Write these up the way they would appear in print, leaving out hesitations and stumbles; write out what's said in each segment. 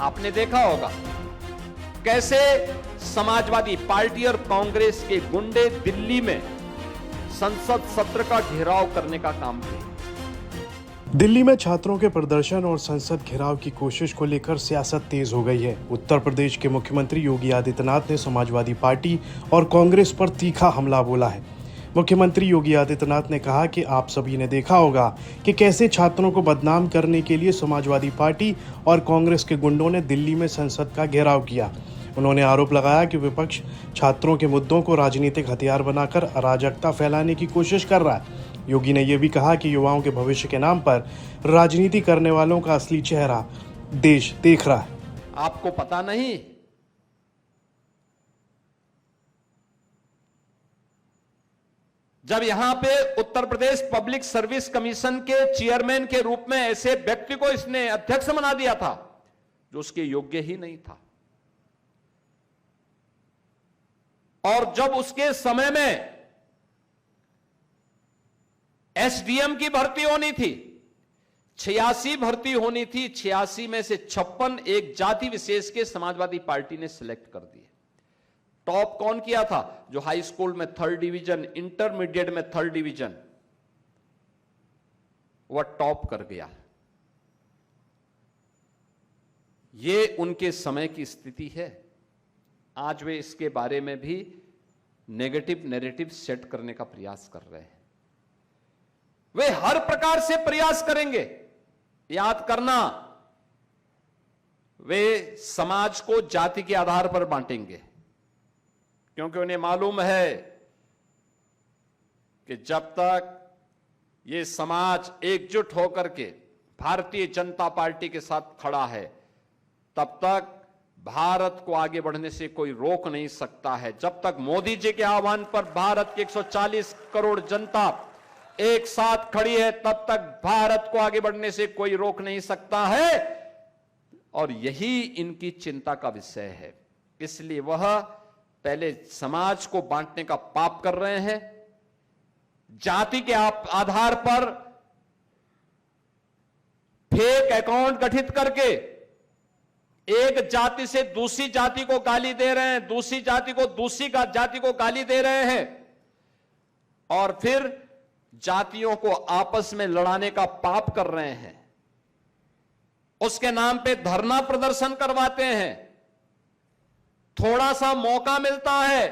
आपने देखा होगा कैसे समाजवादी पार्टी और कांग्रेस के गुंडे दिल्ली में संसद सत्र का घेराव करने का काम किया। दिल्ली में छात्रों के प्रदर्शन और संसद घेराव की कोशिश को लेकर सियासत तेज हो गई है। उत्तर प्रदेश के मुख्यमंत्री योगी आदित्यनाथ ने समाजवादी पार्टी और कांग्रेस पर तीखा हमला बोला है। मुख्यमंत्री योगी आदित्यनाथ ने कहा कि आप सभी ने देखा होगा कि कैसे छात्रों को बदनाम करने के लिए समाजवादी पार्टी और कांग्रेस के गुंडों ने दिल्ली में संसद का घेराव किया। उन्होंने आरोप लगाया कि विपक्ष छात्रों के मुद्दों को राजनीतिक हथियार बनाकर अराजकता फैलाने की कोशिश कर रहा है। योगी ने यह भी कहा कि युवाओं के भविष्य के नाम पर राजनीति करने वालों का असली चेहरा देश देख रहा है। आपको पता नहीं, जब यहां पे Uttar Pradesh public service commission के चेयरमैन के रूप में ऐसे व्यक्ति को इसने अध्यक्ष बना दिया था जो उसके योग्य ही नहीं था, और जब उसके समय में एसडीएम की भर्ती होनी थी, 86 भर्ती होनी थी, 86 में से 56 एक जाति विशेष के समाजवादी पार्टी ने सिलेक्ट कर दिए। टॉप कौन किया था? जो हाई स्कूल में 3rd डिवीजन, इंटरमीडिएट में 3rd डिवीजन, वह टॉप कर गया। यह उनके समय की स्थिति है। आज वे इसके बारे में भी नेगेटिव नैरेटिव सेट करने का प्रयास कर रहे हैं। वे हर प्रकार से प्रयास करेंगे। याद करना, वे समाज को जाति के आधार पर बांटेंगे, क्योंकि उन्हें मालूम है कि जब तक ये समाज एकजुट होकर के भारतीय जनता पार्टी के साथ खड़ा है, तब तक भारत को आगे बढ़ने से कोई रोक नहीं सकता है। जब तक मोदी जी के आह्वान पर भारत की 140 करोड़ जनता एक साथ खड़ी है, तब तक भारत को आगे बढ़ने से कोई रोक नहीं सकता है। और यही इनकी चिंता का विषय है। इसलिए वह पहले समाज को बांटने का पाप कर रहे हैं, जाति के आधार पर फेक अकाउंट गठित करके एक जाति से दूसरी जाति को गाली दे रहे हैं, दूसरी जाति को दूसरी जाति को गाली दे रहे हैं, और फिर जातियों को आपस में लड़ाने का पाप कर रहे हैं। उसके नाम पे धरना प्रदर्शन करवाते हैं। थोड़ा सा मौका मिलता है,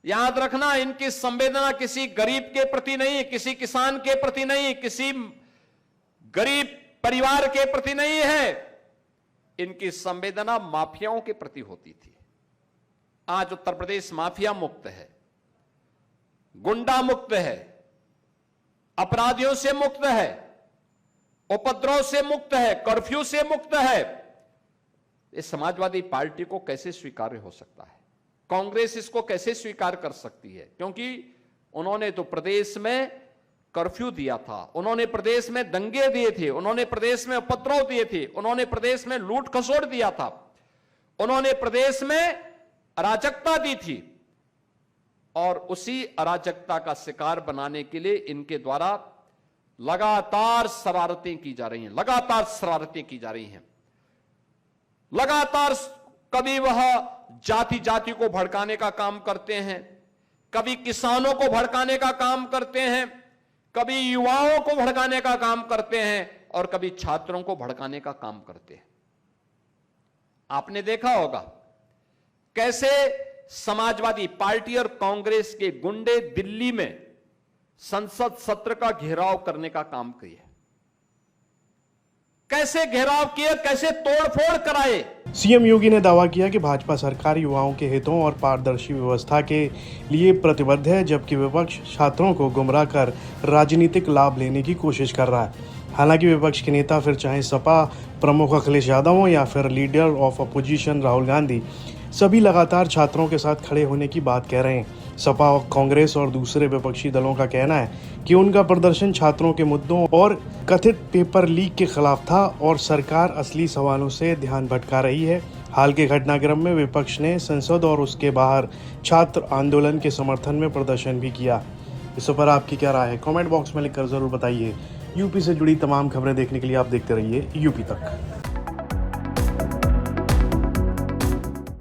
याद रखना, इनकी संवेदना किसी गरीब के प्रति नहीं, किसी किसान के प्रति नहीं, किसी गरीब परिवार के प्रति नहीं है। इनकी संवेदना माफियाओं के प्रति होती थी। आज उत्तर प्रदेश माफिया मुक्त है, गुंडा मुक्त है, अपराधियों से मुक्त है, उपद्रव से मुक्त है, कर्फ्यू से मुक्त है। इस समाजवादी पार्टी को कैसे स्वीकार्य हो सकता है? कांग्रेस इसको कैसे स्वीकार कर सकती है? क्योंकि उन्होंने तो प्रदेश में कर्फ्यू दिया था, उन्होंने प्रदेश में दंगे दिए थे, उन्होंने प्रदेश में उपद्रव दिए थे, उन्होंने प्रदेश में लूट खसोट दिया था, उन्होंने प्रदेश में अराजकता दी थी, और उसी अराजकता का शिकार बनाने के लिए इनके द्वारा लगातार शरारतें की जा रही हैं, लगातार शरारतें की जा रही हैं। लगातार कभी वह जाति जाति को भड़काने का काम करते हैं, कभी किसानों को भड़काने का काम करते हैं, कभी युवाओं को भड़काने का काम करते हैं, और कभी छात्रों को भड़काने का काम करते हैं। आपने देखा होगा कैसे समाजवादी पार्टी और कांग्रेस के गुंडे दिल्ली में संसद सत्र का घेराव करने का काम किया। कैसे घेराव किए, कैसे तोड़फोड़ कराए। सीएम योगी ने दावा किया कि भाजपा सरकार युवाओं के हितों और पारदर्शी व्यवस्था के लिए प्रतिबद्ध है, जबकि विपक्ष छात्रों को गुमराह कर राजनीतिक लाभ लेने की कोशिश कर रहा है। हालांकि विपक्ष के नेता, फिर चाहे सपा प्रमुख अखिलेश यादव हो या फिर leader of opposition Rahul Gandhi, सभी लगातार छात्रों के साथ खड़े होने की बात कह रहे हैं। सपा, कांग्रेस और दूसरे विपक्षी दलों का कहना है कि उनका प्रदर्शन छात्रों के मुद्दों और कथित पेपर लीक के खिलाफ था और सरकार असली सवालों से ध्यान भटका रही है। हाल के घटनाक्रम में विपक्ष ने संसद और उसके बाहर छात्र आंदोलन के समर्थन में प्रदर्शन भी किया। इस पर आपकी क्या राय है? कमेंट बॉक्स में लिखकर जरूर बताइए। यूपी से जुड़ी तमाम खबरें देखने के लिए आप देखते रहिए यूपी तक।